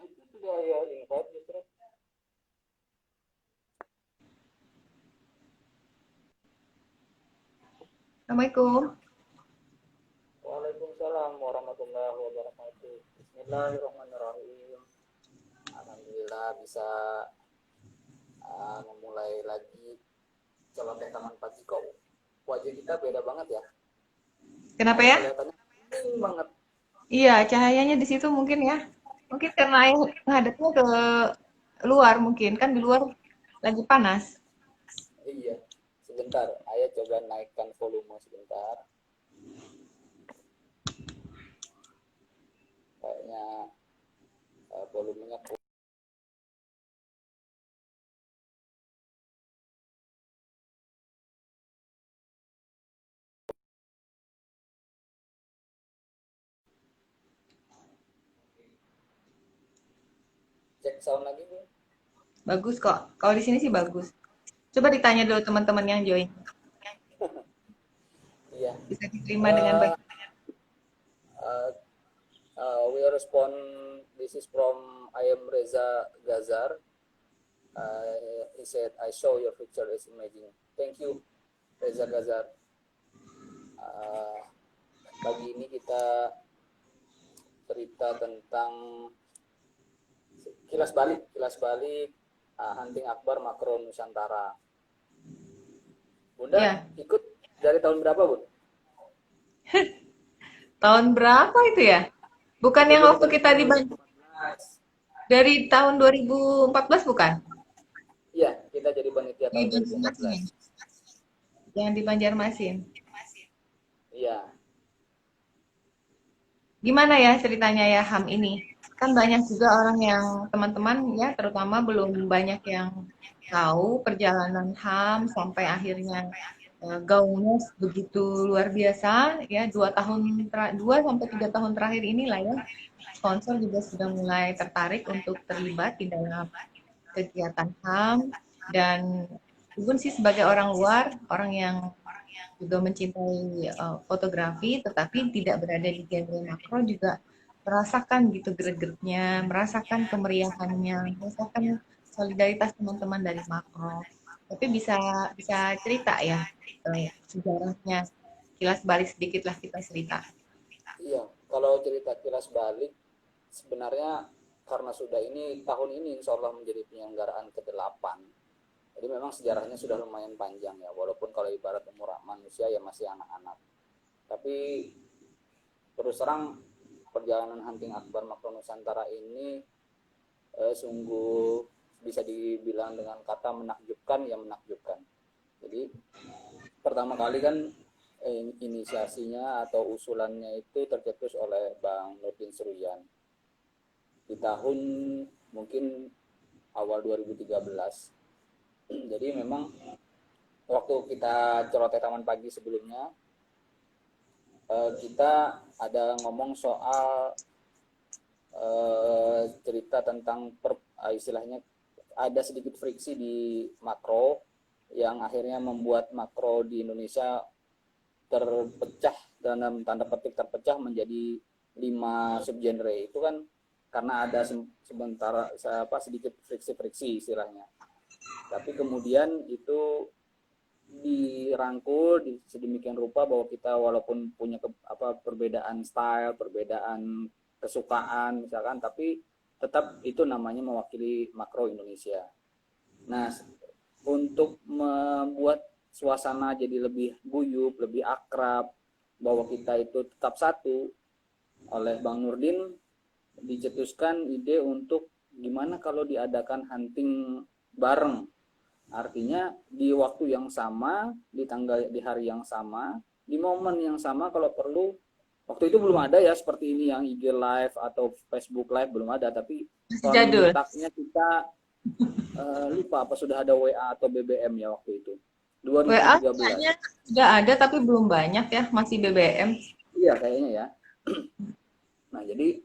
Itu sudah ya invite justru. Assalamualaikum. Waalaikumsalam warahmatullahi wabarakatuh. Bismillahirrahmanirrahim. Alhamdulillah bisa memulai lagi celoteh taman pagi kok. Wajah kita beda banget ya. Kenapa Ayah ya? kelihatannya penting banget. Iya, cahayanya di situ mungkin ya. Mungkin karena yang ngadepnya ke luar mungkin. Kan di luar lagi panas. Iya. Sebentar, ayah coba naikkan volume sebentar. Kayaknya volumenya cek sound lagi nih. Bagus kok. Kalau di sini sih bagus. Coba ditanya dulu teman-teman yang join. Iya. Bisa diterima dengan Uh, baik. uh, we respond. This is from I am Reza Gazar. He said, I saw your picture is amazing. Thank you, Reza Gazar. Uh, Pagi ini kita cerita tentang kilas balik Hunting Akbar Makro Nusantara. Bunda Ya, ikut dari tahun berapa, Bun? tahun berapa itu ya? Bukan Kita yang jadi waktu kita panitia di 2014. dari tahun 2014 bukan? Iya, kita jadi panitia Di tahun Banjarmasin. 2014. Yang di Banjarmasin. Iya, Gimana ya ceritanya ya HAM ini? Kan banyak juga orang yang teman-teman ya terutama belum banyak yang tahu perjalanan HAM sampai akhirnya gaungnya begitu luar biasa ya 2 sampai 3 tahun terakhir inilah ya sponsor juga sudah mulai tertarik untuk terlibat di dalam kegiatan HAM dan Ibu sih sebagai orang luar, orang yang juga mencintai fotografi, tetapi tidak berada di genre makro juga merasakan gitu gregetnya, merasakan kemeriahannya, merasakan solidaritas teman-teman dari makro. Tapi bisa bisa cerita ya sejarahnya. Kilas balik sedikit lah kita cerita. iya. Kalau cerita kilas balik, sebenarnya karena sudah ini tahun ini insya Allah menjadi penyelenggaraan ke-8. Jadi memang sejarahnya sudah lumayan panjang ya, walaupun kalau ibarat umur manusia ya masih anak-anak. Tapi terus terang perjalanan Hunting Akbar Makro Nusantara ini sungguh bisa dibilang dengan kata menakjubkan ya menakjubkan. Jadi pertama kali kan inisiasinya atau usulannya itu tercetus oleh Bang Nurdin Seruyan di tahun mungkin awal 2013. Jadi memang waktu kita celoteh taman pagi sebelumnya kita ada ngomong soal cerita tentang istilahnya ada sedikit friksi di makro yang akhirnya membuat makro di Indonesia terpecah dalam tanda petik terpecah menjadi 5 subgenre itu kan karena ada sementara sedikit friksi-friksi istilahnya. Tapi kemudian itu dirangkul di sedemikian rupa bahwa kita walaupun punya perbedaan style, perbedaan kesukaan misalkan, tapi tetap itu namanya mewakili makro Indonesia. Nah, untuk membuat suasana jadi lebih guyup, lebih akrab, bahwa kita itu tetap satu, oleh Bang Nurdin dicetuskan ide untuk gimana kalau diadakan hunting bareng. Artinya di waktu yang sama, di hari yang sama, di momen yang sama kalau perlu. Waktu itu belum ada ya seperti ini yang IG live atau Facebook live belum ada, tapi Masih jadul. kontaknya kita lupa apa sudah ada WA atau BBM ya waktu itu. WA 2013. kayaknya sudah ada tapi belum banyak ya, masih BBM. Iya kayaknya ya. Nah, jadi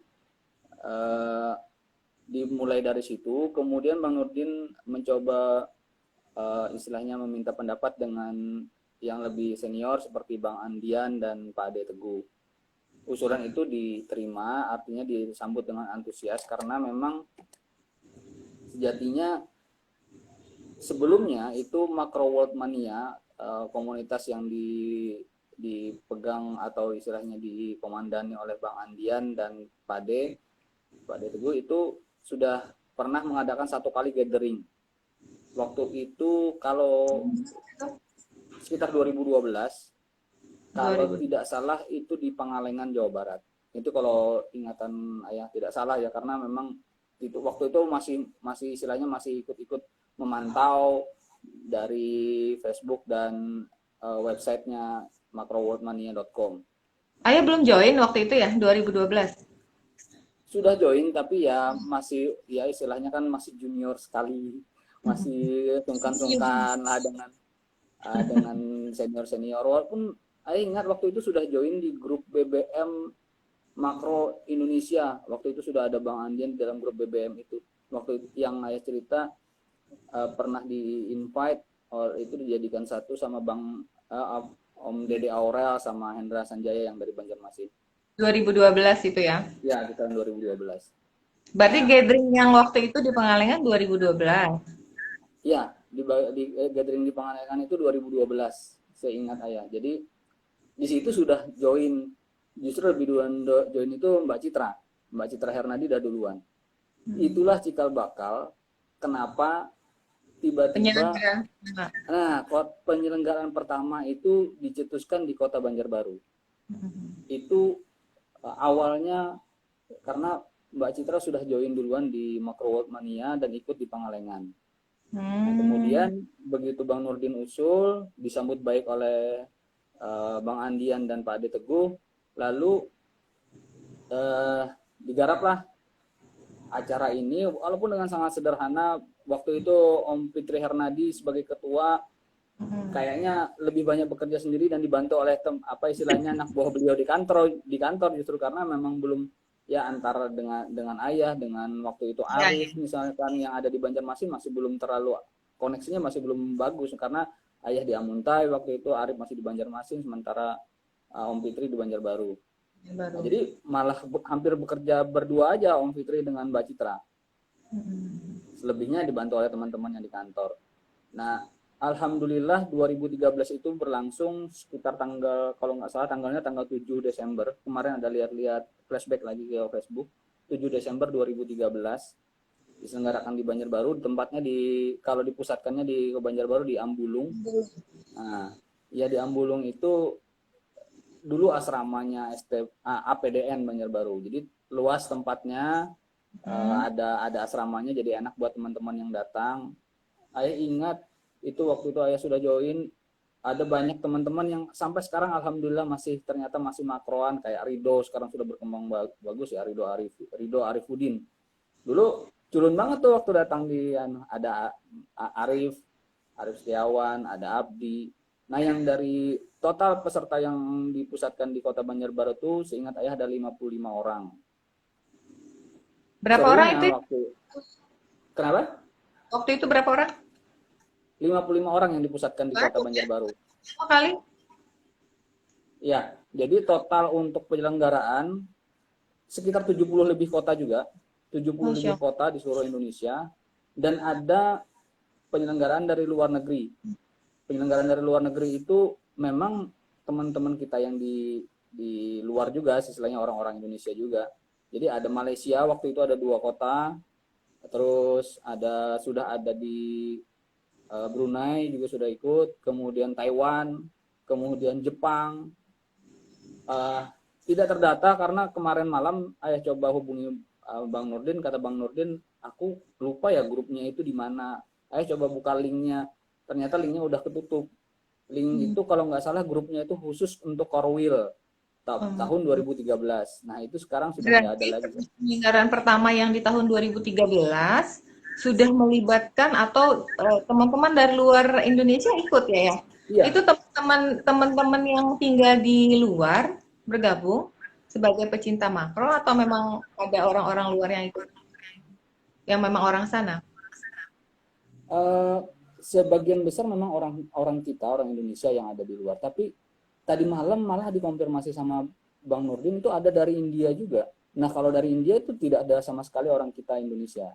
dimulai dari situ, kemudian Bang Nurdin mencoba istilahnya meminta pendapat dengan yang lebih senior seperti Bang Andian dan Pak Ade Teguh. usulan itu diterima, artinya disambut dengan antusias karena memang sejatinya sebelumnya itu Macro World Mania, komunitas yang dipegang atau istilahnya dikomandani oleh Bang Andian dan Pade Teguh itu sudah pernah mengadakan 1 kali gathering. Waktu itu kalau sekitar 2012, kalau 2000. tidak salah itu di Pangalengan, Jawa Barat. Itu kalau ingatan ayah tidak salah ya, karena memang itu waktu itu masih istilahnya masih ikut-ikut memantau dari Facebook dan websitenya macroworldmania.com. Ayah belum join waktu itu ya, 2012. Sudah join tapi ya masih ya istilahnya kan masih junior sekali, masih sungkan-sungkan lah dengan senior-senior. Walaupun saya ingat waktu itu sudah join di grup BBM Makro Indonesia. Waktu itu sudah ada Bang Andian di dalam grup BBM itu. Waktu itu yang saya cerita pernah di-invite itu dijadikan satu sama Bang Om Dede Aurel sama Hendra Sanjaya yang dari Banjarmasin. 2012 itu ya. Ya, di tahun 2012. Berarti gathering yang waktu itu di Pengalengan 2012. Ya, di gathering di Pangalengan itu 2012, seingat ayah. Jadi di situ sudah join, justru lebih duluan join itu Mbak Citra Hernadi udah duluan. Itulah cikal bakal kenapa tiba-tiba penyelenggaraan pertama itu dicetuskan di Kota Banjarbaru. Itu awalnya karena Mbak Citra sudah join duluan di Macro World Mania dan ikut di Pangalengan. Nah, kemudian begitu Bang Nurdin usul, disambut baik oleh Bang Andian dan Pak Ade Teguh, lalu digaraplah acara ini, walaupun dengan sangat sederhana. Waktu itu Om Fitri Hernadi sebagai ketua kayaknya lebih banyak bekerja sendiri dan dibantu oleh istilahnya anak buah beliau di kantor justru karena memang belum ya antara dengan ayah, dengan waktu itu Arif misalkan yang ada di Banjarmasin masih belum terlalu koneksinya, masih belum bagus karena ayah di Amuntai waktu itu, Arif masih di Banjarmasin, sementara Om Fitri di Banjarbaru. Nah, jadi malah hampir bekerja berdua aja Om Fitri dengan Mbak Citra. Selebihnya dibantu oleh teman-teman yang di kantor. Nah, alhamdulillah 2013 itu berlangsung sekitar tanggal, kalau nggak salah tanggalnya tanggal 7 Desember. Kemarin ada lihat-lihat flashback lagi ke Facebook. 7 Desember 2013 diselenggarakan di Banjarbaru. Tempatnya kalau dipusatkannya di Banjarbaru di Ambulung. Nah, ya di Ambulung itu dulu asramanya APDN Banjarbaru. Jadi luas tempatnya, ada asramanya, jadi enak buat teman-teman yang datang. Ayah ingat itu waktu itu ayah sudah join, ada banyak teman-teman yang sampai sekarang alhamdulillah ternyata masih makroan, kayak Rido sekarang sudah berkembang bagus ya, Rido Arifudin. Dulu culun banget tuh waktu datang ada Arif Setiawan, ada Abdi. Nah, yang dari total peserta yang dipusatkan di Kota Banjarbaru itu seingat ayah ada 55 orang. Berapa orang itu? Kenapa? Waktu itu berapa orang? 55 orang yang dipusatkan di Kota Banjarbaru. Berapa kali? Ya, jadi total untuk penyelenggaraan sekitar 70 lebih kota juga. 70 lebih kota di seluruh Indonesia. Dan ada penyelenggaraan dari luar negeri. Penyelenggaraan dari luar negeri itu memang teman-teman kita yang di luar juga, istilahnya orang-orang Indonesia juga. Jadi ada Malaysia, waktu itu ada 2 kota. Terus sudah ada di Brunei juga sudah ikut, kemudian Taiwan, kemudian Jepang. Tidak terdata karena kemarin malam ayah coba hubungi Bang Nurdin, kata Bang Nurdin, aku lupa ya grupnya itu di mana. Ayah coba buka linknya, ternyata linknya udah ketutup. Link itu kalau nggak salah grupnya itu khusus untuk Korwil tahun 2013. Nah itu sekarang sudah nggak ada lagi. Penyelenggaraan pertama yang di tahun 2013 sudah melibatkan atau teman-teman dari luar Indonesia ikut ya? Iya. Itu teman-teman yang tinggal di luar bergabung sebagai pecinta makro atau memang ada orang-orang luar yang ikut? Yang memang orang sana? Sebagian besar memang orang kita, orang Indonesia yang ada di luar. Tapi tadi malam malah dikonfirmasi sama Bang Nurdin itu ada dari India juga. Nah kalau dari India itu tidak ada sama sekali orang kita Indonesia.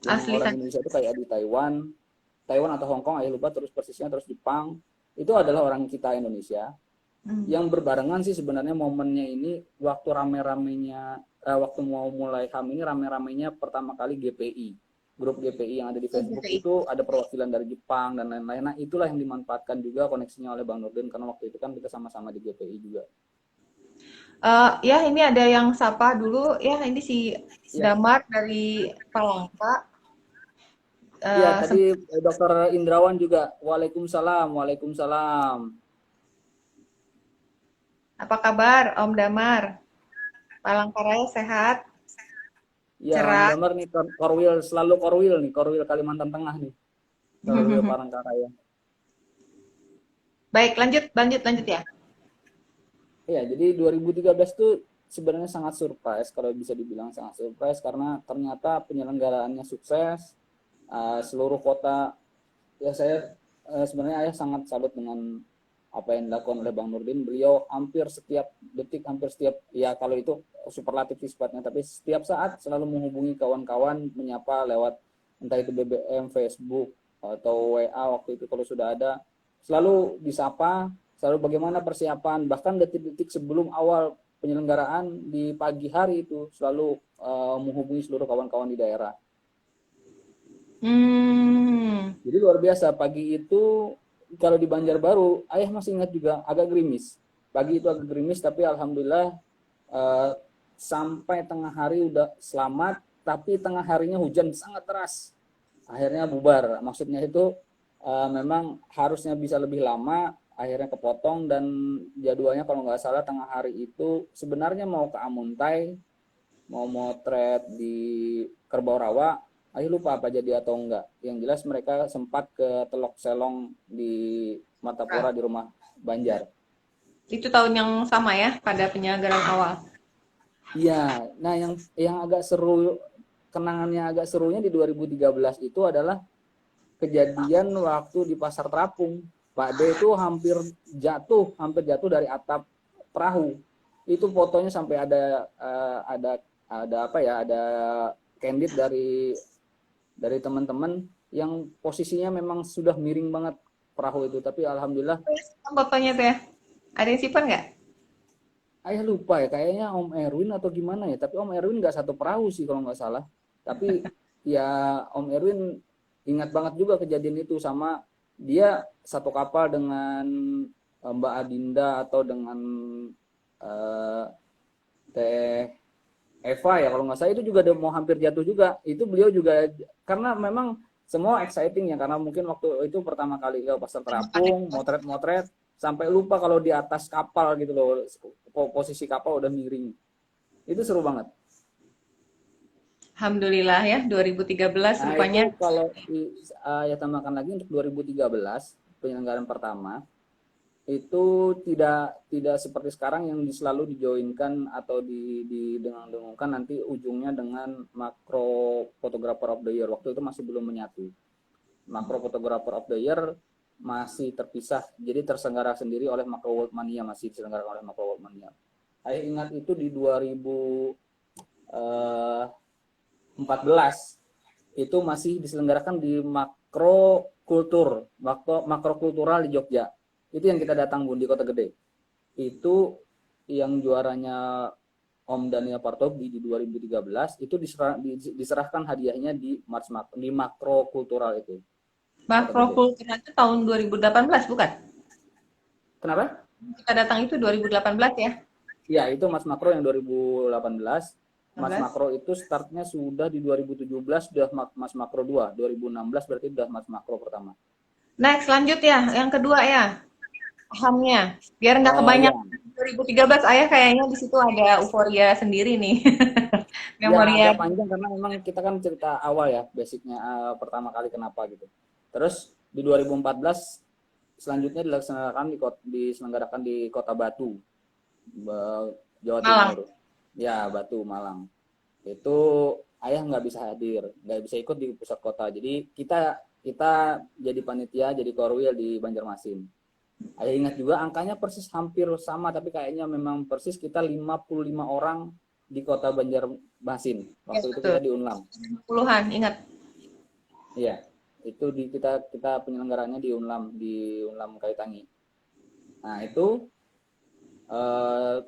Yang Asli orang sana. Indonesia itu kayak di Taiwan atau Hong Kong, lupa terus persisnya, terus Jepang, itu adalah orang kita Indonesia. Yang berbarengan sih sebenarnya momennya ini waktu rame-ramenya, waktu mau mulai HAM ini rame-ramenya pertama kali GPI. Grup GPI yang ada di Facebook GPI. itu ada perwakilan dari Jepang dan lain-lain. Nah itulah yang dimanfaatkan juga koneksinya oleh Bang Nurdin, karena waktu itu kan kita sama-sama di GPI juga. Ya, ini ada yang sapa dulu. Ya, ini si Iya, Damar dari Palangka. iya Eh, tadi Dokter Indrawan juga. Waalaikumsalam, waalaikumsalam. apa kabar, Om Damar? Palangkaraya sehat, Ya Om cerah. Damar nih Korwil, selalu Korwil nih, Korwil Kalimantan Tengah nih. Korwil Parangkaraya. Baik, lanjut, lanjut, lanjut ya. Iya, jadi 2013 tuh sebenarnya sangat surprise, kalau bisa dibilang sangat surprise, karena ternyata penyelenggaraannya sukses. Seluruh kota, ya saya sebenarnya ayah sangat salut dengan apa yang dilakukan oleh Bang Nurdin. Beliau hampir setiap detik, hampir setiap, ya kalau itu superlatif sifatnya, tapi setiap saat selalu menghubungi kawan-kawan, menyapa lewat entah itu BBM, Facebook, atau WA waktu itu kalau sudah ada, selalu disapa, selalu bagaimana persiapan, bahkan detik-detik sebelum awal penyelenggaraan di pagi hari itu selalu menghubungi seluruh kawan-kawan di daerah. Hmm, Jadi luar biasa, pagi itu kalau di Banjarbaru, ayah masih ingat juga agak gerimis. Pagi itu agak gerimis, tapi alhamdulillah eh, sampai tengah hari udah selamat, tapi tengah harinya hujan sangat deras. Akhirnya bubar. Maksudnya itu memang harusnya bisa lebih lama, akhirnya kepotong, dan jadwalnya kalau nggak salah tengah hari itu sebenarnya mau ke Amuntai, mau motret di Kerbau Rawa. Ayo lupa apa jadi atau enggak. Yang jelas mereka sempat ke Telok Selong di Martapura di rumah Banjar. itu tahun yang sama ya, pada penyelenggaraan awal. Iya, nah yang agak seru, kenangannya agak serunya di 2013 itu adalah kejadian waktu di Pasar Terapung. Pak D itu hampir jatuh dari atap perahu. Itu fotonya sampai ada apa ya, ada candid dari teman-teman yang posisinya memang sudah miring banget perahu itu, tapi alhamdulillah. Fotonya tuh ya. Ada yang simpan nggak? Ayah lupa ya, kayaknya Om Erwin atau gimana ya, tapi Om Erwin nggak satu perahu sih kalau nggak salah, tapi ya Om Erwin ingat banget juga kejadian itu, sama dia satu kapal dengan Mbak Adinda atau dengan eh, Teh Eva ya kalau nggak salah, itu juga udah mau hampir jatuh juga. Itu beliau juga, karena memang semua exciting ya, karena mungkin waktu itu pertama kali ke Pasar Terapung, motret-motret, sampai lupa kalau di atas kapal gitu loh, posisi kapal udah miring. Itu seru banget. Alhamdulillah ya, 2013 Nah itu rupanya. kalau ya tambahkan lagi untuk 2013 penyelenggaraan pertama, itu tidak seperti sekarang yang selalu dijoinkan atau didengung-dengungkan nanti ujungnya dengan makro photographer of the year. Waktu itu masih belum menyatu. Makro photographer of the year masih terpisah, jadi terselenggara sendiri oleh Macro World Mania, masih diselenggarakan oleh Macro World Mania. Saya ingat itu di 2014 itu masih diselenggarakan di makro kultural di Jogja. Itu yang kita datang Bun, di Kota Gede. Itu yang juaranya Om Daniel Partogi di 2013 itu diserahkan hadiahnya di makro kultural itu. Kota Gede. Makrokultur itu tahun 2018 bukan? Kenapa? Kita datang itu 2018 ya. Ya, itu Mas Makro yang 2018. Mas 18. Makro itu startnya sudah di 2017, sudah Mas Makro 2. 2016 berarti sudah Mas Makro pertama. Next, lanjut ya. Yang kedua ya, pahamnya. Biar nggak Oh ya, kebanyakan 2013, ayah kayaknya di situ ada euforia sendiri nih. ya Memoria. agak panjang karena memang kita kan cerita awal ya, basicnya pertama kali kenapa gitu. Terus di 2014 selanjutnya diselenggarakan di Kota Batu, Jawa Malang. Timur. Ya, Batu, Malang. Itu ayah nggak bisa hadir, nggak bisa ikut di pusat kota. Jadi kita kita jadi panitia, jadi korwil di Banjarmasin. Saya ingat juga angkanya persis hampir sama, tapi kayaknya memang persis kita 55 orang di kota Banjarmasin. Ya, Waktu itu betul. kita di Unlam. Puluhan, ingat. Iya, itu di kita penyelenggaranya di Unlam Kaitangi. Nah, itu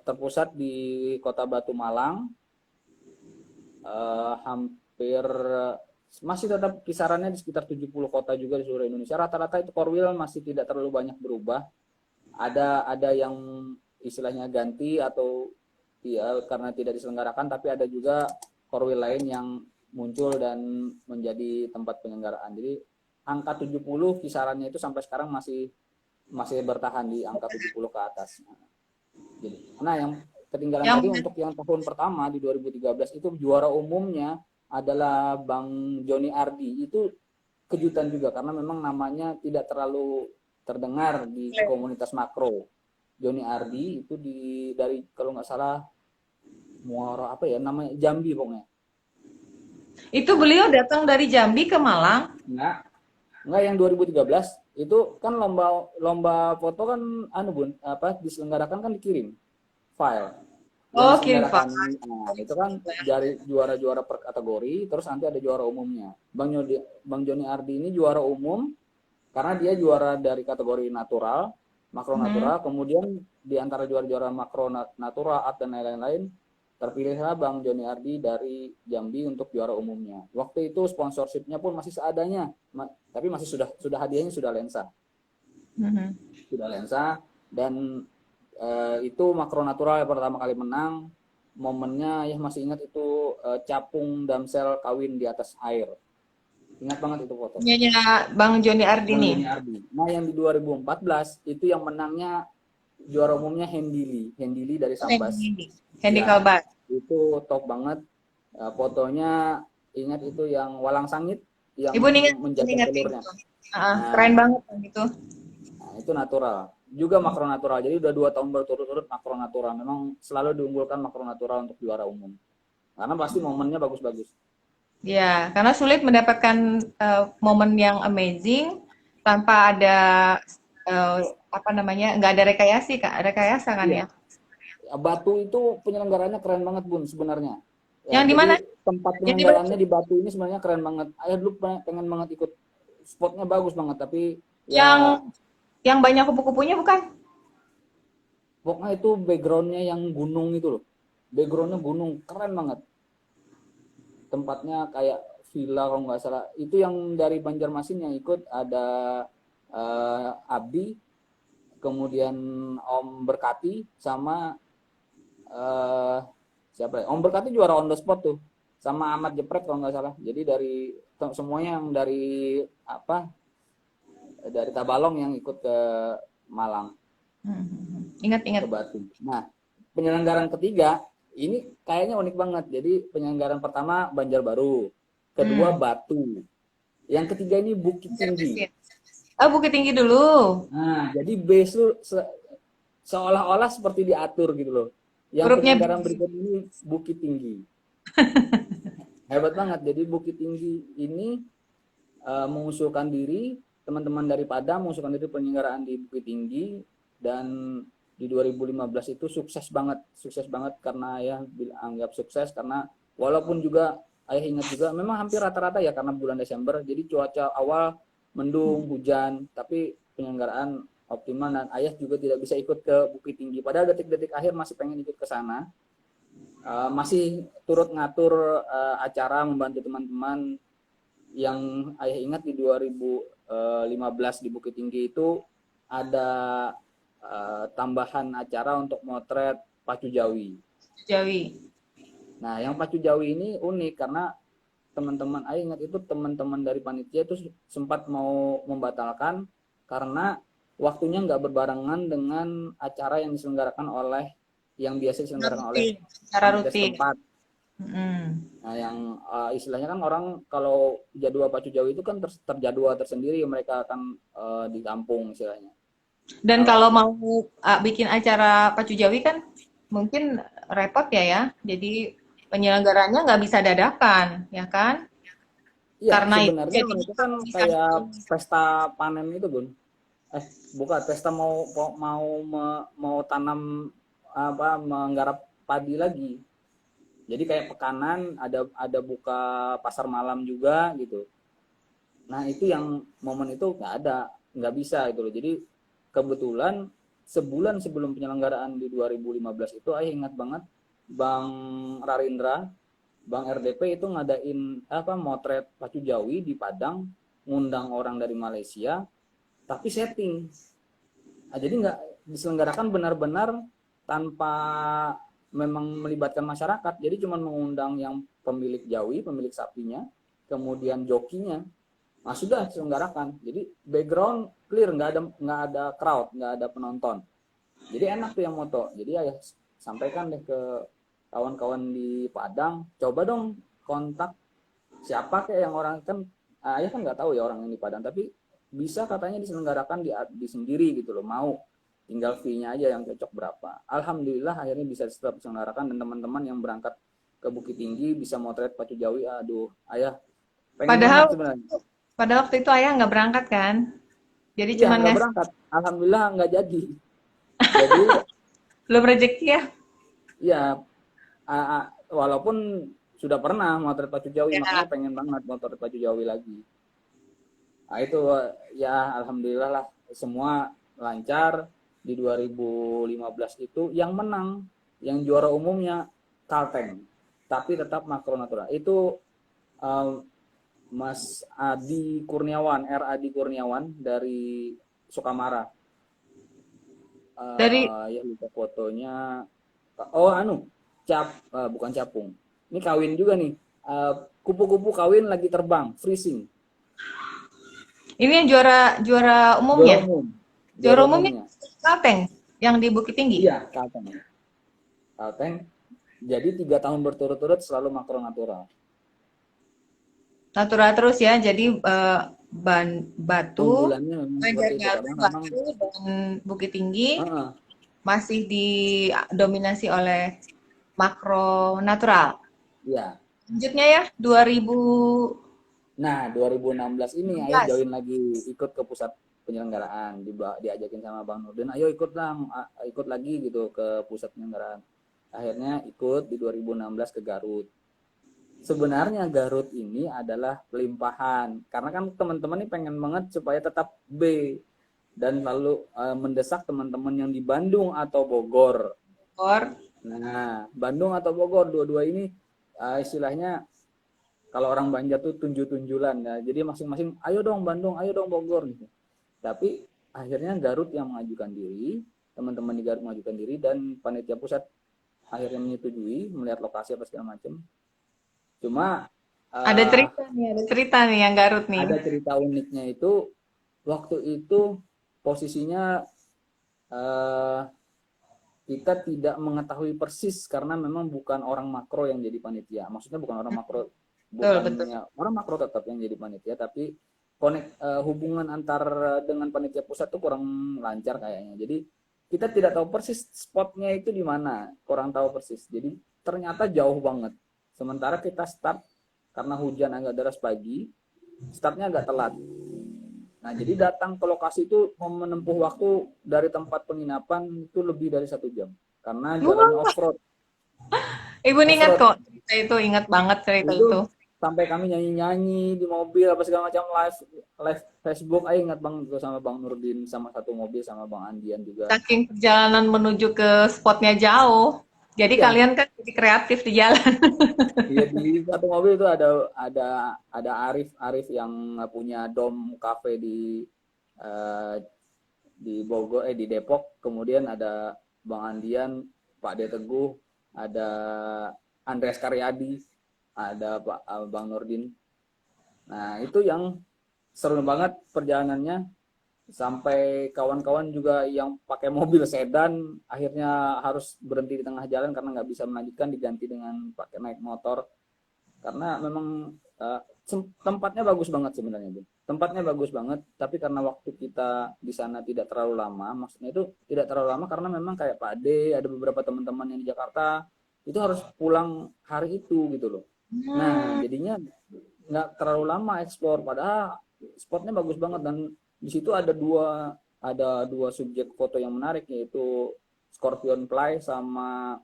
terpusat di Kota Batu Malang, hampir masih tetap kisarannya di sekitar 70 kota juga di seluruh Indonesia. Rata-rata itu core wheel masih tidak terlalu banyak berubah. Ada yang istilahnya ganti atau ya karena tidak diselenggarakan, tapi ada juga core wheel lain yang muncul dan menjadi tempat penyelenggaraan. Jadi angka 70 kisarannya itu sampai sekarang masih bertahan di angka 70 ke atas. Nah, yang ketinggalan Yang tadi untuk yang tahun pertama di 2013 itu juara umumnya adalah Bang Joni Ardi. Itu kejutan juga karena memang namanya tidak terlalu terdengar di komunitas makro. Joni Ardi itu dari kalau nggak salah Muara apa ya namanya Jambi pokoknya. itu beliau datang dari Jambi ke Malang. Enggak yang 2013 itu kan lomba lomba foto kan Bun apa diselenggarakan kan dikirim file yang Oh, kirim diselenggarakan. Pak. Nah, itu kan dari juara-juara per kategori, terus nanti ada juara umumnya. Bang Joni Ardi ini juara umum karena dia juara dari kategori natural, makro natural, kemudian di antara juara-juara makro natural, art dan lain-lain, terpilihlah Bang Joni Ardi dari Jambi untuk juara umumnya. Waktu itu sponsorshipnya pun masih seadanya, tapi masih sudah hadiahnya sudah lensa. Sudah lensa dan itu makro natural yang pertama kali menang. Momennya ya masih ingat itu capung damsel kawin di atas air. Ingat banget itu foto. Punyanya Bang Joni Ardi Bang nih. Joni Ardi. Nah, yang di 2014 itu yang menangnya juara umumnya Hendili dari Sambas. Hendy Ya, Kalbat. itu top banget. Fotonya ingat itu yang walang sangit yang Ibu ingat, menjaga ingat telurnya. keren Nah, banget kan itu. nah, itu natural. Juga makro natural. Jadi udah 2 tahun berturut-turut makro natural. Memang selalu diunggulkan makro natural untuk juara umum. Karena pasti momennya bagus-bagus. Ya, karena sulit mendapatkan momen yang amazing tanpa ada eh, apa namanya, nggak ada rekayasa kan Iya. ya. Batu itu penyelenggaranya keren banget Bun sebenarnya. Ya, Yang di mana? jadi tempat Yang di penyelenggarannya Batu. di Batu ini sebenarnya keren banget. Ayah dulu pengen banget ikut. Spotnya bagus banget, tapi ya Yang banyak kupu-kupunya bukan? pokoknya itu backgroundnya yang gunung itu loh. Backgroundnya gunung, keren banget. Tempatnya kayak villa kalau nggak salah. Itu yang dari Banjarmasin yang ikut ada Abdi, kemudian Om Berkati sama eh siapa ya? Om Berkati juara on the spot tuh sama Ahmad Jepret kalau nggak salah. Jadi dari semuanya yang dari apa dari Tabalong yang ikut ke Malang, Ingat-ingat. ke Batu. Nah, penyelenggaran ketiga ini kayaknya unik banget. Jadi penyelenggaran pertama Banjarbaru, kedua Batu, yang ketiga ini Bukit Tinggi. Oh, Bukit Tinggi dulu. Nah, jadi base lu seolah-olah seperti diatur gitu loh. Yang Grupnya penyelenggaran berikut ini Bukit Tinggi. Hebat banget. Jadi Bukit Tinggi ini mengusulkan diri, teman-teman dari Padang mengusulkan diri penyelenggaraan di Bukit Tinggi, dan di 2015 itu sukses banget karena ayah anggap sukses karena walaupun juga ayah ingat juga memang hampir rata-rata ya karena bulan Desember, jadi cuaca awal mendung, hujan, tapi penyelenggaraan optimal dan ayah juga tidak bisa ikut ke Bukit Tinggi. Padahal detik-detik akhir masih pengen ikut ke sana. Masih turut ngatur acara membantu teman-teman. Yang ayah ingat di 2015 di Bukit Tinggi itu ada tambahan acara untuk motret pacu Jawi. Jawi. Nah, yang pacu Jawi ini unik karena teman-teman ayah ingat itu teman-teman dari panitia itu sempat mau membatalkan karena waktunya nggak berbarengan dengan acara yang diselenggarakan oleh yang biasa diselenggarakan oleh Secara panitia rutin. setempat. Nah, yang istilahnya kan orang kalau jadwal pacu Jawi itu kan terjadwal tersendiri, mereka akan di kampung istilahnya. Dan Nah, kalau mau bikin acara pacu Jawi kan mungkin repot ya. Jadi penyelenggaranya nggak bisa dadakan, ya kan? iya Karena itu sebenarnya jadi mereka kan kayak pesta panen itu Bun. bukan pesta mau tanam apa menggarap padi lagi. Jadi kayak pekanan, ada buka pasar malam juga gitu. Nah itu yang momen itu nggak bisa gitu loh. Jadi kebetulan sebulan sebelum penyelenggaraan di 2015 itu, Ayah ingat banget Bang Rarindra, Bang RDP itu ngadain apa motret pacu Jawi di Padang, ngundang orang dari Malaysia, tapi setting. Nah, jadi nggak diselenggarakan benar-benar tanpa memang melibatkan masyarakat. Jadi cuma mengundang yang pemilik Jawi, pemilik sapinya, kemudian jokinya. Nah sudah diselenggarakan. Jadi background clear, nggak ada crowd, nggak ada penonton. Jadi enak tuh yang moto. Jadi ya sampaikan deh ke kawan-kawan di Padang, coba dong kontak siapa kayak yang orang kan, Ayah kan nggak tahu ya orang yang di Padang, tapi bisa katanya diselenggarakan di sendiri gitu loh, mau tinggal fee-nya aja yang cocok berapa. Alhamdulillah akhirnya bisa tetap diselenggarakan dan teman-teman yang berangkat ke Bukit Tinggi bisa motret pacu Jawi. Aduh, Ayah pengen banget Padahal sebenarnya. pada waktu itu ayah nggak berangkat kan? Jadi Iya cuman nggak ngasih, berangkat, alhamdulillah nggak jadi. Jadi belum rezeki ya? ya walaupun sudah pernah motret pacu Jawi, Ya. makanya pengen banget motret pacu Jawi lagi. Nah itu ya alhamdulillah lah semua lancar. Di 2015 itu yang menang, yang juara umumnya Kalteng, tapi tetap makro natural. Itu Mas Adi Kurniawan, R. Adi Kurniawan dari Sukamara. Dari Ya lupa fotonya. Oh bukan capung. Ini kawin juga nih. Kupu-kupu kawin lagi terbang, freezing. ini yang juara juara Juara umumnya. umum. Juara Juara umumnya umumnya. Kalteng yang di Bukit Tinggi. Iya, Kalteng. Kalteng. Jadi 3 tahun berturut-turut selalu makro natural. Natural terus ya. Jadi Batu, Unggulannya memang seperti itu Banjarbaru, karena memang Batu dan Bukit Tinggi uh, masih didominasi oleh makro natural. ya. Lanjutnya ya 2016. Nah, 2016 ini Ayah join lagi, ikut ke pusat penyelenggaraan, diajakin sama Bang Nurdin, ayo ikut lagi gitu ke pusat penyelenggaraan. Akhirnya ikut di 2016 ke Garut. Sebenarnya Garut ini adalah pelimpahan, karena kan teman-teman ini pengen banget supaya tetap B, dan lalu mendesak teman-teman yang di Bandung atau Bogor. Nah, Bandung atau Bogor, dua-dua ini istilahnya kalau orang Banjar tuh tunju-tunjulan ya. Jadi masing-masing, ayo dong Bandung, ayo dong Bogor gitu. Tapi akhirnya Garut yang mengajukan diri, teman-teman di Garut mengajukan diri, dan panitia pusat akhirnya menyetujui melihat lokasi apa segala macam. Cuma Ada cerita nih yang Garut nih. ada cerita uniknya itu, waktu itu posisinya uh, kita tidak mengetahui persis karena memang bukan orang makro yang jadi panitia. Maksudnya bukan orang makro, Betul, betul. bukannya orang makro tetap yang jadi panitia, tapi hubungan antar dengan panitia pusat tuh kurang lancar kayaknya. Jadi kita tidak tahu persis spotnya itu di mana, kurang tahu persis. Jadi ternyata jauh banget. Sementara kita start karena hujan agak deras pagi, startnya agak telat. Nah, jadi datang ke lokasi itu menempuh waktu dari tempat penginapan itu lebih dari 1 jam. Karena jalannya Wah, off-road. Ibu ingat Off-road. kok cerita itu, ingat banget cerita Itu itu. sampai kami nyanyi-nyanyi di mobil, apa segala macam, live Facebook. Ayo ingat Bang, itu sama Bang Nurdin, sama satu mobil, sama Bang Andian juga. Saking perjalanan menuju ke spotnya jauh. Jadi Iya, kalian kan jadi kreatif di jalan. iya di satu mobil itu ada Arif yang punya dom cafe eh, di Bogor, di Depok. Kemudian ada Bang Andian, Pak De Teguh, ada Andreas Karyadi, ada Bang Nurdin. Nah itu yang seru banget perjalanannya, sampai kawan-kawan juga yang pakai mobil sedan akhirnya harus berhenti di tengah jalan karena nggak bisa melanjutkan, diganti dengan pakai naik motor. Karena memang tempatnya bagus banget sebenarnya, Bu. Tempatnya bagus banget, tapi karena waktu kita di sana tidak terlalu lama, maksudnya itu tidak terlalu lama karena memang kayak Pak Ade, ada beberapa teman-teman yang di Jakarta, itu harus pulang hari itu gitu loh. Nah, jadinya nggak terlalu lama eksplor, padahal spotnya bagus banget, dan di situ ada ada dua subjek foto yang menarik, yaitu scorpion fly sama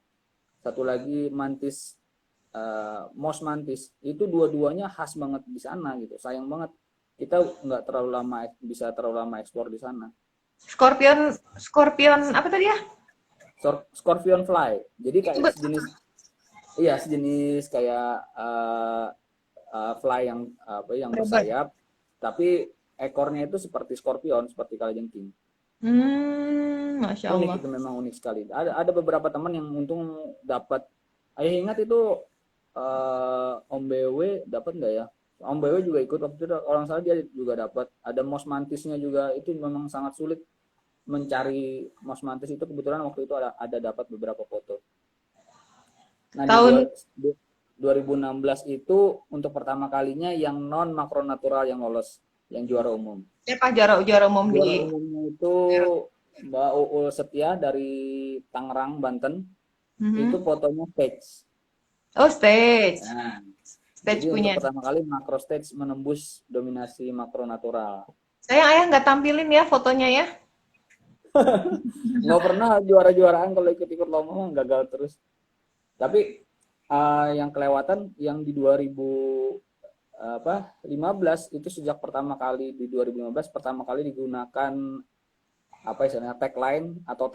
satu lagi mantis, mouse mantis. Itu dua-duanya khas banget di sana gitu. Sayang banget kita nggak terlalu lama bisa terlalu lama ekspor di sana. Scorpion, Scorpion apa tadi ya? Scorpion fly. Jadi Itu kayak sejenis, iya sejenis kayak fly yang apa yang berbeda. bersayap, tapi ekornya itu seperti scorpion, seperti kalajengking. Masya Unik Allah. itu, memang unik sekali. Ada beberapa teman yang untung dapat. Ayah ingat itu Om BW dapat nggak ya? Om BW juga ikut waktu itu, orang salah dia juga dapat. Ada mos mantisnya juga, itu memang sangat sulit mencari mos mantis itu, kebetulan waktu itu ada dapat beberapa foto. Nah, di Tahun 2016 itu untuk pertama kalinya yang non makronatural yang lolos, yang juara umum. siapa juara juara umum Juara di umumnya itu Mbak Uul Setia dari Tangerang, Banten. Itu Mhm. fotonya stage. Oh, stage. Nah, Stage jadi untuk punya. pertama kali makro stage menembus dominasi makronatural. Sayang ayah nggak tampilin ya fotonya ya. Nggak pernah juara-juaraan, kalau ikut-ikut lomba mah gagal terus. Tapi yang kelewatan yang di 2015 itu, sejak pertama kali di 2015 pertama kali digunakan apa istilahnya tagline atau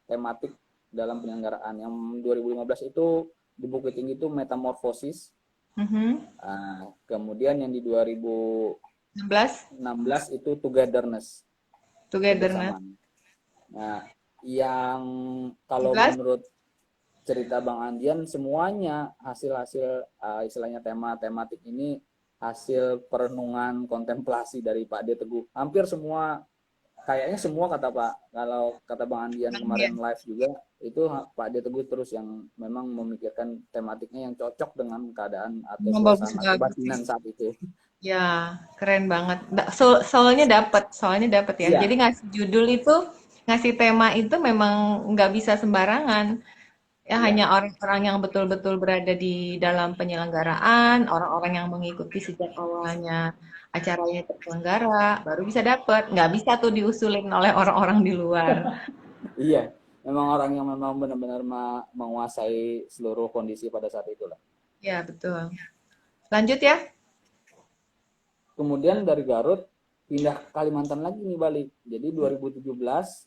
tematik dalam penyelenggaraan. Yang 2015 itu di Bukit Tinggi itu metamorfosis. Mhm. Kemudian yang di 16 2016 itu togetherness, Togetherness. kebersamaan. Nah, yang kalau 17 menurut cerita Bang Andian, semuanya hasil-hasil istilahnya tematik ini hasil perenungan kontemplasi dari Pak D Teguh. Hampir semua, kayaknya semua, kalau kata Bang Andian kemarin live juga, itu Pak D Teguh terus yang memang memikirkan tematiknya yang cocok dengan keadaan atau Oh, bagus suasana bagus. kebatinan saat itu. Ya, keren banget. Soalnya dapet ya. Jadi Iya, ngasih judul itu, ngasih tema itu memang nggak bisa sembarangan. Ya iya, hanya orang-orang yang betul-betul berada di dalam penyelenggaraan, orang-orang yang mengikuti sejak awalnya acaranya terselenggara, baru bisa dapet. Nggak bisa tuh diusulin oleh orang-orang di luar. iya. Memang orang yang memang benar-benar menguasai seluruh kondisi pada saat itulah. Ya, betul. Lanjut ya. Kemudian dari Garut pindah ke Kalimantan lagi nih, balik. Jadi 2017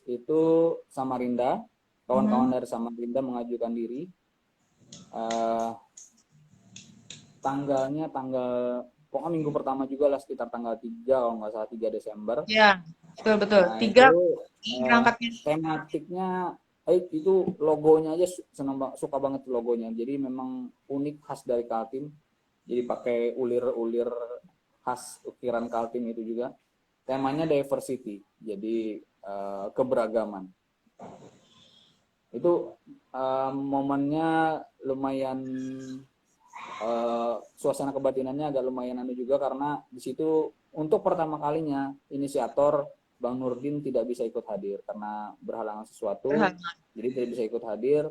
itu Samarinda, kawan-kawan Mhm. dari Samarinda mengajukan diri. Eh, pokoknya minggu pertama juga lah, sekitar tanggal 3 kalau nggak salah, 3 Desember. Ya, betul-betul. Nah Tiga itu eh, berangkatnya. tematiknya, itu logonya aja suka banget logonya. Jadi memang unik, khas dari Kaltim. Jadi pakai ulir-ulir khas ukiran Kaltim itu juga. Temanya diversity, jadi keberagaman. Itu momennya lumayan, suasana kebatinannya agak lumayan anu juga, karena di situ untuk pertama kalinya inisiator Bang Nurdin tidak bisa ikut hadir karena berhalangan sesuatu, Berhalangan. jadi tidak bisa ikut hadir.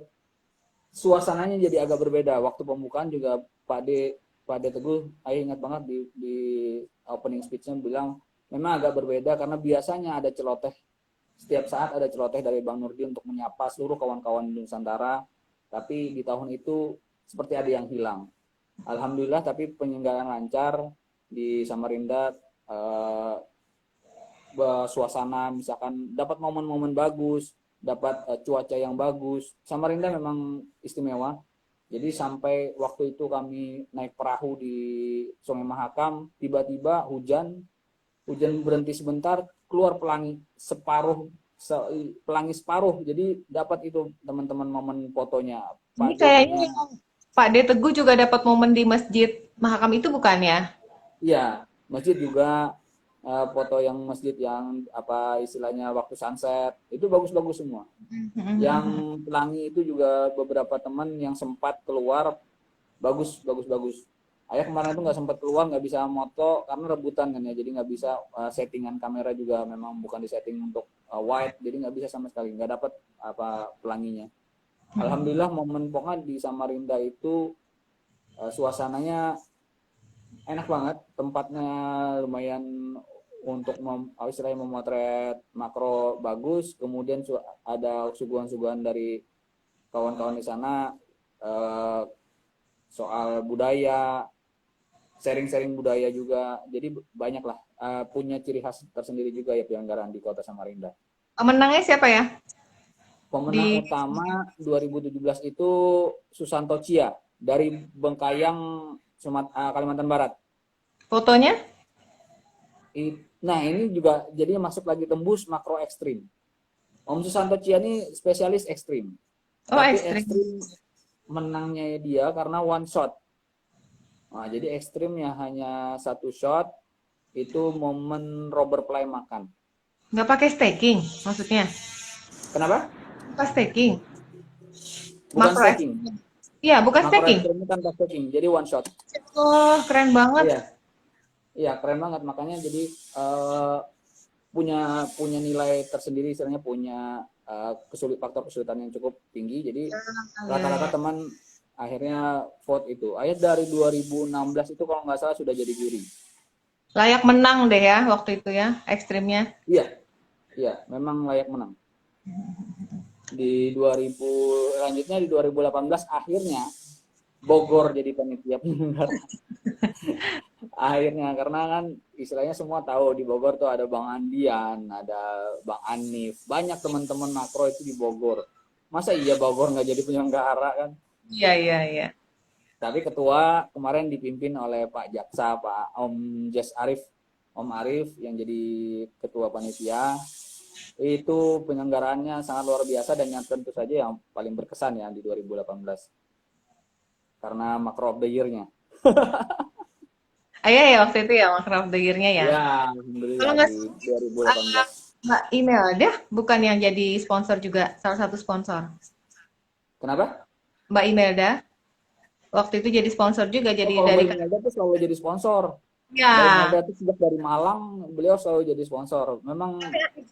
Suasananya jadi agak berbeda. Waktu pembukaan juga Pak D Teguh, saya ingat banget di opening speech-nya bilang memang agak berbeda karena biasanya ada celoteh, setiap saat ada celoteh dari Bang Nurdin untuk menyapa seluruh kawan-kawan di Nusantara, tapi di tahun itu seperti ada yang hilang. Alhamdulillah, tapi penyelenggaraan lancar di Samarinda. eh, Suasana misalkan dapat momen-momen bagus, dapat cuaca yang bagus. Samarinda memang istimewa. Jadi sampai waktu itu kami naik perahu di Sungai Mahakam, tiba-tiba hujan berhenti sebentar, keluar pelangi separuh. Jadi dapat itu teman-teman momen fotonya. Ini Pak D kayaknya punya, yang Pak D Teguh juga dapat momen di Masjid Mahakam itu bukan ya? ya, masjid juga, foto yang masjid yang apa istilahnya waktu sunset itu bagus-bagus semua. Yang pelangi itu juga beberapa teman yang sempat keluar, bagus bagus bagus. Ayah kemarin itu nggak sempat keluar, nggak bisa moto karena rebutan kan ya, jadi nggak bisa, settingan kamera juga memang bukan di setting untuk wide, jadi nggak bisa sama sekali, nggak dapat apa pelanginya. Alhamdulillah momen pokoknya di Samarinda itu, suasananya enak banget, tempatnya lumayan untuk istilahnya memotret makro bagus, kemudian ada suguhan-suguhan dari kawan-kawan di sana soal budaya, sharing-sharing budaya juga. Jadi banyak lah, punya ciri khas tersendiri juga ya penyelenggaraan di Kota Samarinda. Menangnya siapa ya? Pemenang Di utama 2017 itu Susanto Chia dari Bengkayang, Kalimantan Barat. fotonya? Nah ini juga jadinya masuk lagi tembus makro ekstrim. Om Susanto Chia ini spesialis ekstrim. Oh, Tapi ekstrim. ekstrim menangnya dia karena one shot. Nah, jadi ekstrimnya hanya satu shot, itu momen Robert Play makan. Nggak pakai staking, maksudnya? Kenapa? Pas staking. Bukan Makro staking. Iya, bukan Makro staking. ekstrim itu kan staking, jadi one shot. Oh, keren banget. Iya. Iya, keren banget. Makanya jadi punya nilai tersendiri, istilahnya punya faktor kesulitan yang cukup tinggi. Jadi rata-rata teman akhirnya vote itu. Ayat dari 2016 itu kalau nggak salah sudah jadi juri. Layak menang deh ya waktu itu ya, ekstrimnya. Iya, memang layak menang. Lanjutnya di 2018 akhirnya Bogor jadi panitia penyelenggara. Akhirnya, karena kan istilahnya semua tahu di Bogor tuh ada Bang Andian, ada Bang Anif, banyak teman-teman makro itu di Bogor. Masa iya Bogor nggak jadi penyelenggara kan? Iya. Tapi ketua kemarin dipimpin oleh Pak Jaksa, Pak Om Om Arif yang jadi ketua panitia. Itu penyelenggaraannya sangat luar biasa dan yang tentu saja yang paling berkesan ya di 2018. Karena Macro of the Year-nya. Iya ya waktu itu ya Macro of the Year-nya ya. Ya, alhamdulillah Kalau nggak di 2018. Mbak Imelda bukan yang jadi sponsor juga, salah satu sponsor. Kenapa? Mbak Imelda waktu itu jadi sponsor juga, jadi Kalau dari Mbak Imelda tuh selalu jadi sponsor. ya. Mbak Imelda tuh sejak dari Malang, beliau selalu jadi sponsor. Memang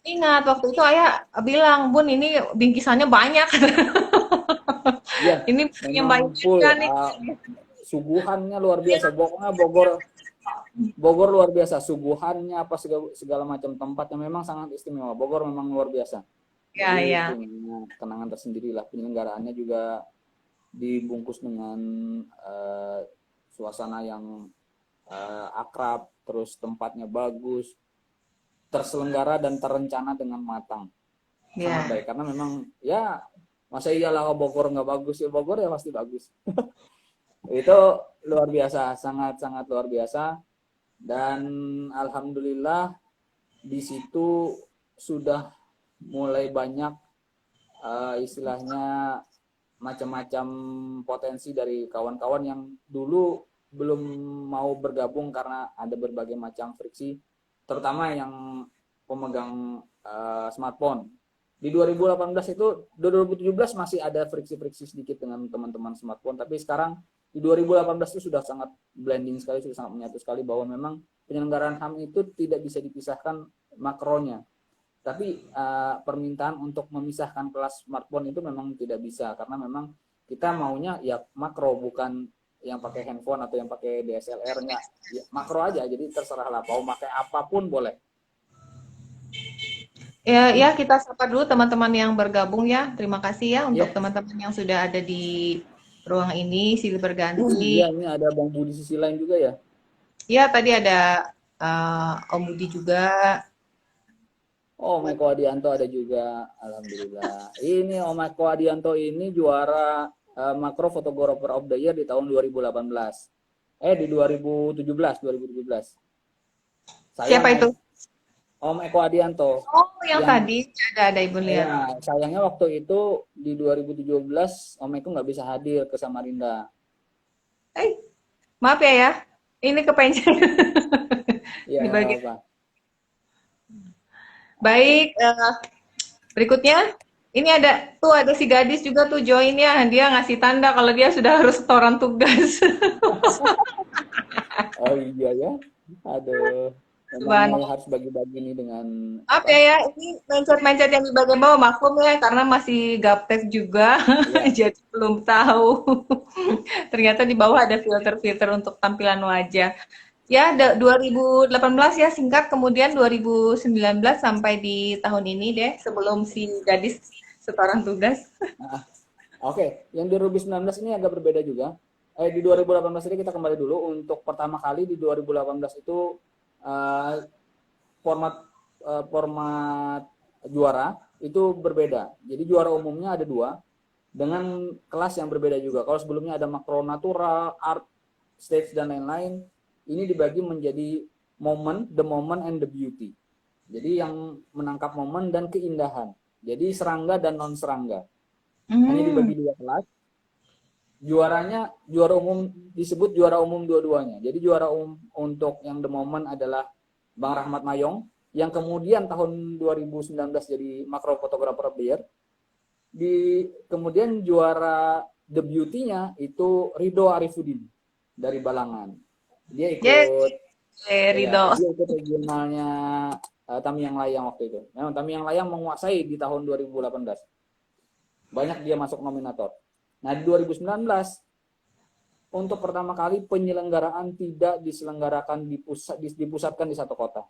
Ingat waktu itu ayah bilang, Bun ini bingkisannya banyak. ya, Ini yang memang banyak full. kan nih. Suguhannya luar biasa. Pokoknya Bogor luar biasa. Suguhannya apa segala macam tempatnya memang sangat istimewa. Bogor memang luar biasa. Jadi punya kenangan tersendiri lah. Penyelenggaraannya juga dibungkus dengan suasana yang akrab, terus tempatnya bagus, terselenggara dan terencana dengan matang. Sangat baik, karena memang ya masa iyalah Bogor nggak bagus, ya Bogor ya pasti bagus. Itu luar biasa, sangat-sangat luar biasa. Dan alhamdulillah di situ sudah mulai banyak istilahnya macam-macam potensi dari kawan-kawan yang dulu belum mau bergabung karena ada berbagai macam friksi, terutama yang pemegang smartphone. Di 2018 itu, 2017 masih ada friksi-friksi sedikit dengan teman-teman smartphone, tapi sekarang di 2018 itu sudah sangat blending sekali, sudah sangat menyatu sekali bahwa memang penyelenggaraan HAM itu tidak bisa dipisahkan makronya. Tapi permintaan untuk memisahkan kelas smartphone itu memang tidak bisa, karena memang kita maunya ya makro, bukan yang pakai handphone atau yang pakai DSLR, enggak. Ya, makro aja, jadi terserah lah, mau pakai apapun boleh. Ya, kita sapa dulu teman-teman yang bergabung ya. Terima kasih ya untuk teman-teman yang sudah ada di ruang ini, silih berganti. Iya, ini ada Bang Budi sisi lain juga ya. Iya, tadi ada Om Budi juga. Om Eko Adianto ada juga, alhamdulillah. Ini Om Eko Adianto ini juara Macro Photographer of the Year di tahun 2018. Di 2017. Siapa itu? Om Eko Adianto. Oh, yang tadi ada Ibu lihat. Ya, sayangnya waktu itu di 2017 Om Eko nggak bisa hadir ke Samarinda. Maaf ya. Ini kepencet. Iya, apa. Baik, berikutnya ini ada si gadis juga tuh join ya, dia ngasih tanda kalau dia sudah harus setoran tugas. Oh iya ya, aduh, memang harus bagi-bagi ini dengan. Maaf ya, ini mencet-mencet yang di bagian bawah maklum ya, karena masih gaptek juga, jadi belum tahu. Ternyata di bawah ada filter-filter untuk tampilan wajah. Ya, 2018 ya singkat, kemudian 2019 sampai di tahun ini deh, sebelum si gadis setoran tugas. Nah, oke, yang 2019 ini agak berbeda juga. Di 2018 ini kita kembali dulu. Untuk pertama kali di 2018 itu eh, format format juara itu berbeda. Jadi juara umumnya ada dua dengan kelas yang berbeda juga. Kalau sebelumnya ada makro natural, art, stage dan lain-lain, ini dibagi menjadi moment, the moment and the beauty. Jadi yang menangkap momen dan keindahan. Jadi serangga dan non serangga. Hanya Hmm, dibagi dua kelas. Juaranya juara umum disebut juara umum dua-duanya. Jadi juara umum untuk yang the moment adalah Bang Rahmat Mayong yang kemudian tahun 2019 jadi makro fotografer of the year. Kemudian juara the beauty-nya itu Rido Arifudin dari Balangan. Dia yes, ikut Ridho. dia ikut regionalnya Tamiang Layang waktu itu. Memang Tamiang Layang menguasai di tahun 2018. Banyak dia masuk nominator. Nah, di 2019 untuk pertama kali penyelenggaraan tidak diselenggarakan dipusatkan di satu kota.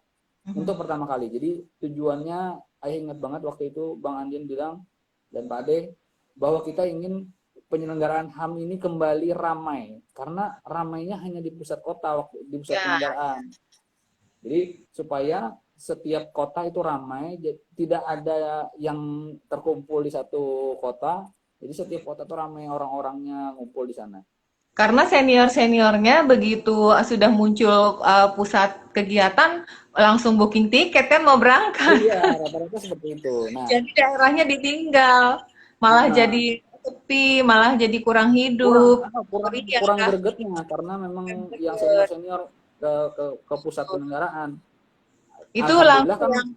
Untuk pertama kali. Jadi tujuannya, saya ingat banget waktu itu Bang Andin bilang dan Pak Ade bahwa kita ingin penyelenggaraan HAM ini kembali ramai karena ramainya hanya di pusat kota, di pusat Ya, penyelenggaraan. Jadi supaya setiap kota itu ramai, tidak ada yang terkumpul di satu kota. Jadi setiap kota itu ramai orang-orangnya ngumpul di sana. karena senior-seniornya begitu sudah muncul pusat kegiatan, langsung booking tiket kan mau berangkat. Iya, rata-rata seperti itu. Nah, Jadi daerahnya ditinggal, malah nah, jadi sepi, malah jadi kurang kurang hidup. kurang Sorry ya, kurang gregetnya karena memang yang bener. senior-senior ke pusat penyelenggaraan. Itu Alhamdulillah langkah kan,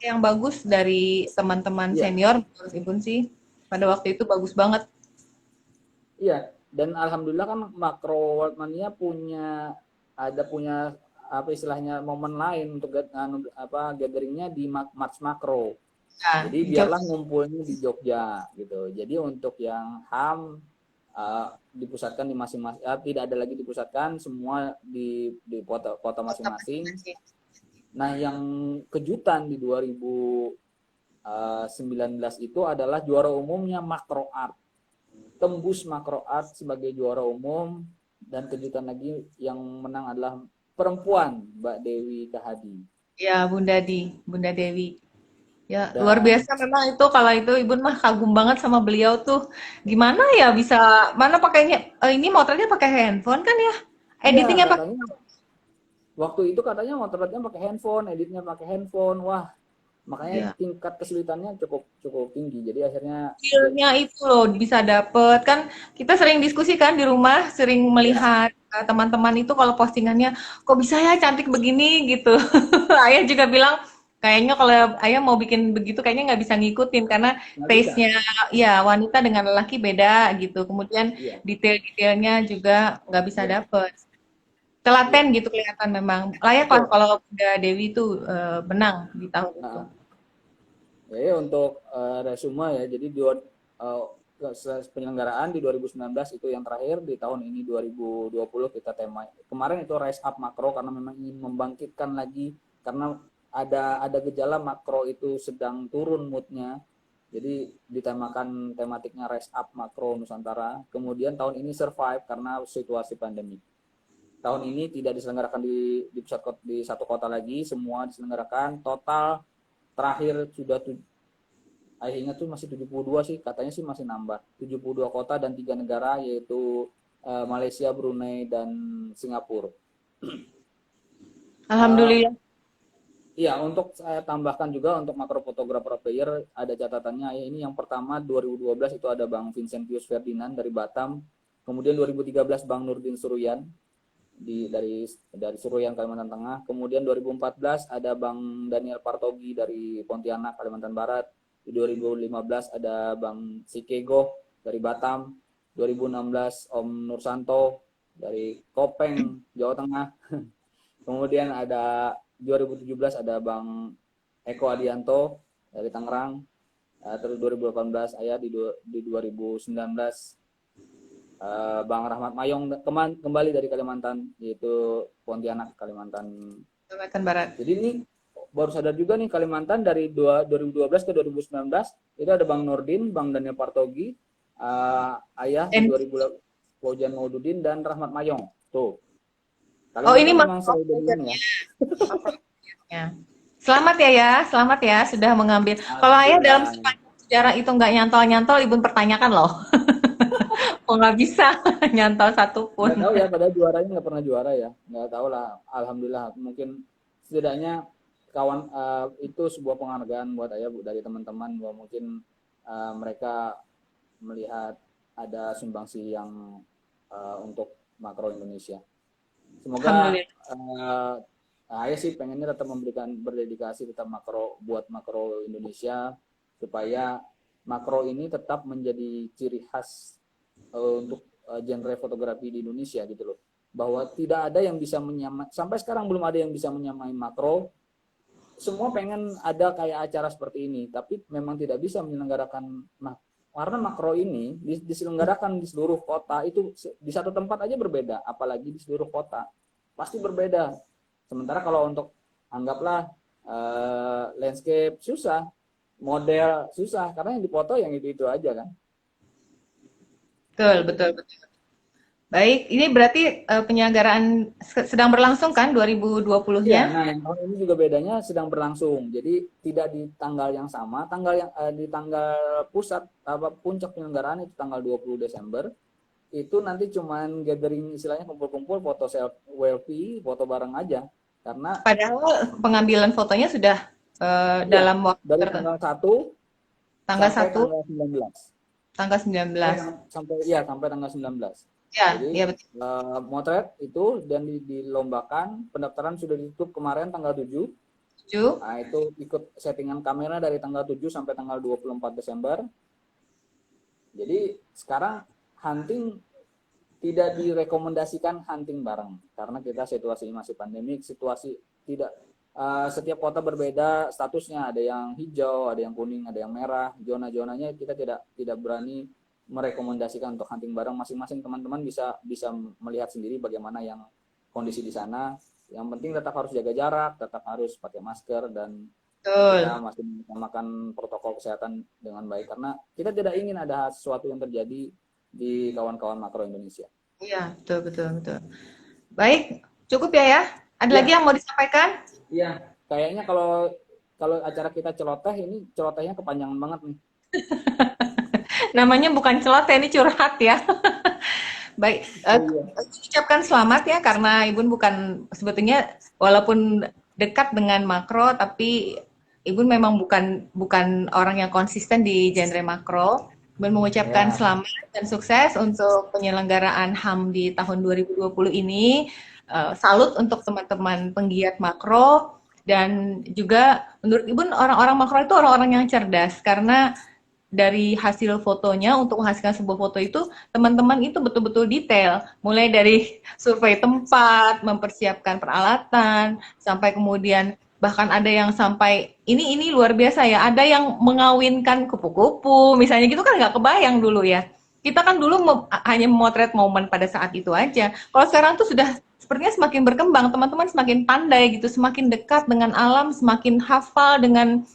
yang bagus dari teman-teman iya, senior menurut Ibu sih. Pada waktu itu bagus banget. iya. Dan alhamdulillah kan Makro World Mania punya apa istilahnya momen lain untuk gatheringnya di Mars Makro. Nah, Jadi di biarlah Jogja. ngumpulnya di Jogja gitu. Jadi untuk yang HAM dipusatkan di masing-masing, tidak ada lagi dipusatkan, semua di kota masing-masing. Nah, yang kejutan di 2019 itu adalah juara umumnya Makro Art. Tembus Makro Art sebagai juara umum dan kejutan lagi yang menang adalah perempuan, Mbak Dewi Kahadi. Ya, Bunda Dewi. Ya, luar Dan biasa memang itu kalau itu Ibu mah kagum banget sama beliau tuh. Gimana ya bisa mana pakainya ini motretnya pakai handphone kan ya? iya Editingnya pakai katanya waktu itu katanya motretnya pakai handphone, editnya pakai handphone. Wah, makanya ya. tingkat kesulitannya cukup cukup tinggi. Jadi akhirnya Feel-nya itu loh bisa dapet kan kita sering diskusi kan di rumah sering ya, melihat teman-teman itu kalau postingannya kok bisa ya cantik begini gitu. Ayah juga bilang kayaknya kalau ayah mau bikin begitu kayaknya nggak bisa ngikutin karena nggak bisa. taste-nya ya wanita dengan lelaki beda gitu. Kemudian Iya, detail-detailnya juga nggak bisa iya, dapet. Telaten iya, gitu kelihatan memang. Layak lah betul. kalau Bunda Dewi itu menang di tahun itu. Nah, jadi untuk resume ya, jadi uh, penyelenggaraan di 2019 itu yang terakhir, di tahun ini 2020 kita tema kemarin itu rise up makro karena memang ingin membangkitkan lagi karena ada gejala makro itu sedang turun moodnya. Jadi ditemakan tematiknya rise up makro Nusantara. Kemudian tahun ini survive karena situasi pandemi. Tahun ini tidak diselenggarakan di pusat di satu kota lagi, semua diselenggarakan total terakhir sudah akhirnya tuh masih 72 sih, katanya sih masih nambah 72 kota dan 3 negara yaitu Malaysia, Brunei dan Singapura. uh, Alhamdulillah. Iya, untuk saya tambahkan juga untuk makro fotografer of the year ada catatannya. Ini yang pertama 2012 itu ada Bang Vincentius Ferdinand dari Batam. Kemudian 2013 Bang Nurdin Suruyan dari Suruyan Kalimantan Tengah. Kemudian 2014 ada Bang Daniel Partogi dari Pontianak Kalimantan Barat. Di 2015 ada Bang Sikego dari Batam. 2016 Om Nursanto dari Kopeng Jawa Tengah. Kemudian ada 2017 ada Bang Eko Adianto dari Tangerang. Terus 2018 saya di 2019 Bang Rahmat Mayong kembali dari Kalimantan, yaitu Pontianak, Kalimantan. Kalimantan Barat. Jadi ini baru sadar juga nih, Kalimantan dari 2012 ke 2019 itu ada Bang Nurdin, Bang Daniel Partogi, Ayah di 2000, Bojan Maududin dan Rahmat Mayong. Tuh. Oh, ini Kalimantan memang selalu dominan ya. Ya. Selamat ya sudah mengambil. Kalau Ayah dalam sejarah itu nggak nyantol-nyantol, Ibu pertanyakan loh. Oh, nggak bisa nyantol satupun. Nggak tahu ya, padahal juaranya nggak pernah juara ya. Nggak tahu lah, alhamdulillah. Mungkin setidaknya kawan, itu sebuah penghargaan buat Ayah, Bu, dari teman-teman, bahwa mungkin mereka melihat ada sumbangsi yang untuk makro Indonesia. Semoga Ayah sih pengennya tetap berdedikasi tetap buat makro Indonesia, supaya makro ini tetap menjadi ciri khas untuk genre fotografi di Indonesia gitu loh. Bahwa tidak ada yang bisa menyamai, sampai sekarang belum ada yang bisa menyamai makro. Semua pengen ada kayak acara seperti ini, tapi memang tidak bisa menyelenggarakan. Karena makro ini diselenggarakan di seluruh kota, itu di satu tempat aja berbeda, apalagi di seluruh kota pasti berbeda. Sementara kalau untuk anggaplah landscape susah, model susah, karena yang dipoto yang itu aja kan. Betul. Baik, ini berarti penyelenggaraan sedang berlangsung kan 2020-nya? Iya, nah yang tahun ini juga bedanya sedang berlangsung. Jadi tidak di tanggal yang sama, di tanggal pusat puncak penyelenggaraan itu tanggal 20 Desember. Itu nanti cuman gathering, istilahnya kumpul-kumpul, foto selfie, foto bareng aja. Karena padahal pengambilan fotonya sudah dalam waktu dari tanggal 1 tanggal sampai 1 tanggal 19. tanggal 19. Sampai tanggal 19. Ya, Jadi ya betul. motret itu dan dilombakan, pendaftaran sudah ditutup kemarin tanggal 7. Nah, itu ikut settingan kamera dari tanggal 7 sampai tanggal 24 Desember. Jadi sekarang hunting tidak direkomendasikan hunting bareng, karena kita situasi masih pandemik, situasi tidak setiap kota berbeda statusnya, ada yang hijau, ada yang kuning, ada yang merah, zona-zonanya kita tidak berani merekomendasikan untuk hunting bareng. Masing-masing teman-teman bisa melihat sendiri bagaimana yang kondisi di sana. Yang penting tetap harus jaga jarak, tetap harus pakai masker, dan kita masih mengutamakan protokol kesehatan dengan baik, karena kita tidak ingin ada sesuatu yang terjadi di kawan-kawan makro Indonesia. Iya, betul. Baik, cukup ya. Ada lagi yang mau disampaikan? Iya, kayaknya kalau acara kita celoteh, ini celotehnya kepanjangan banget nih. Namanya bukan celoteh, ini curhat ya. Baik, ucapkan selamat ya, karena Ibu bukan, sebetulnya walaupun dekat dengan makro, tapi Ibu memang bukan orang yang konsisten di genre makro. Ibu mengucapkan selamat dan sukses untuk penyelenggaraan HAM di tahun 2020 ini. Salut untuk teman-teman penggiat makro, dan juga menurut Ibu orang-orang makro itu orang-orang yang cerdas, karena dari hasil fotonya, untuk menghasilkan sebuah foto itu, teman-teman itu betul-betul detail, mulai dari survei tempat, mempersiapkan peralatan, sampai kemudian bahkan ada yang sampai ini luar biasa ya, ada yang mengawinkan kupu-kupu misalnya, gitu kan nggak kebayang dulu ya. Kita kan dulu hanya memotret momen pada saat itu aja. Kalau sekarang tuh sudah sepertinya semakin berkembang, teman-teman semakin pandai gitu, semakin dekat dengan alam, semakin hafal dengan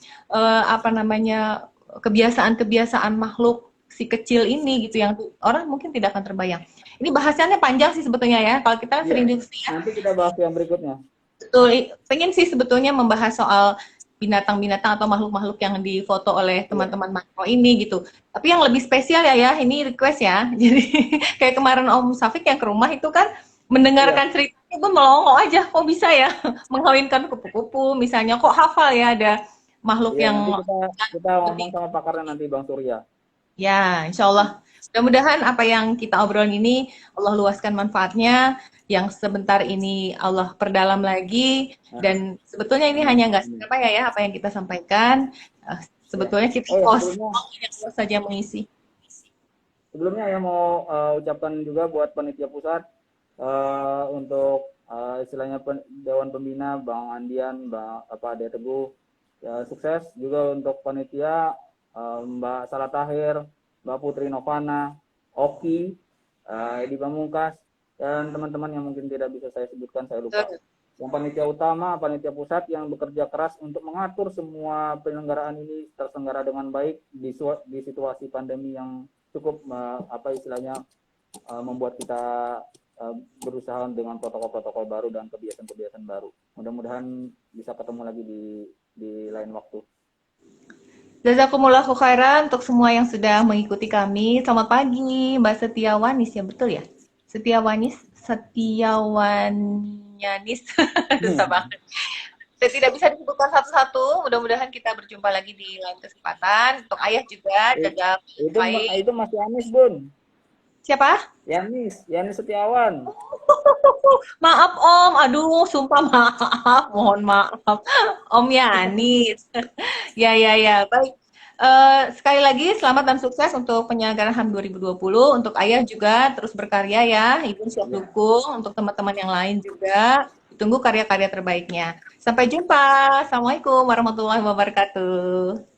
kebiasaan-kebiasaan makhluk si kecil ini gitu, yang orang mungkin tidak akan terbayang. Ini bahasannya panjang sih sebetulnya ya. Kalau kita sering diskusi ya. Nanti kita bahas yang berikutnya. Betul, pengen sih sebetulnya membahas soal binatang-binatang atau makhluk-makhluk yang difoto oleh teman-teman makro ini gitu. Tapi yang lebih spesial ya, ini request ya. Jadi kayak kemarin Om Safik yang ke rumah itu kan, mendengarkan ceritanya gue melongo aja, kok bisa ya mengawinkan kupu-kupu misalnya, kok hafal ya ada makhluk yang kita ngomong sama pakarnya nanti, Bang Surya. Ya, insya Allah. Mudah-mudahan apa yang kita obrolin ini Allah luaskan manfaatnya, yang sebentar ini Allah perdalam lagi, dan sebetulnya ini hanya nggak seberapa ya apa yang kita sampaikan. Sebetulnya kita saja mengisi. Sebelumnya ya mau ucapkan juga buat panitia pusat, untuk istilahnya Dewan Pembina, Bang Andian, Ade Teguh, ya, sukses juga untuk panitia, Mbak Salah Tahir, Mbak Putri Novana, Oki, Edi Pamungkas, dan teman-teman yang mungkin tidak bisa saya sebutkan, saya lupa. Betul. Yang panitia utama, panitia pusat yang bekerja keras untuk mengatur semua penyelenggaraan ini terselenggara dengan baik di situasi pandemi yang cukup apa istilahnya membuat kita berusaha dengan protokol-protokol baru dan kebiasaan-kebiasaan baru. Mudah-mudahan bisa ketemu lagi di lain waktu. Jazakumullahu khairan untuk semua yang sudah mengikuti kami. Selamat pagi, Mbak Setiawanis, ya betul ya? Setiawanyanis, susah banget. Dan tidak bisa disebutkan satu-satu. Mudah-mudahan kita berjumpa lagi di lain kesempatan. Untuk ayah juga jaga baik. Itu masih Yanis, Bun. Siapa? Yanis Setiawan. Maaf Om, aduh sumpah maaf, mohon maaf. Om Yanis. Ya, baik. Sekali lagi selamat dan sukses untuk penyelenggaraan HAM 2020. Untuk Ayah juga terus berkarya ya, Ibu siap dukung. Untuk teman-teman yang lain juga, tunggu karya-karya terbaiknya. Sampai jumpa. Assalamualaikum warahmatullahi wabarakatuh.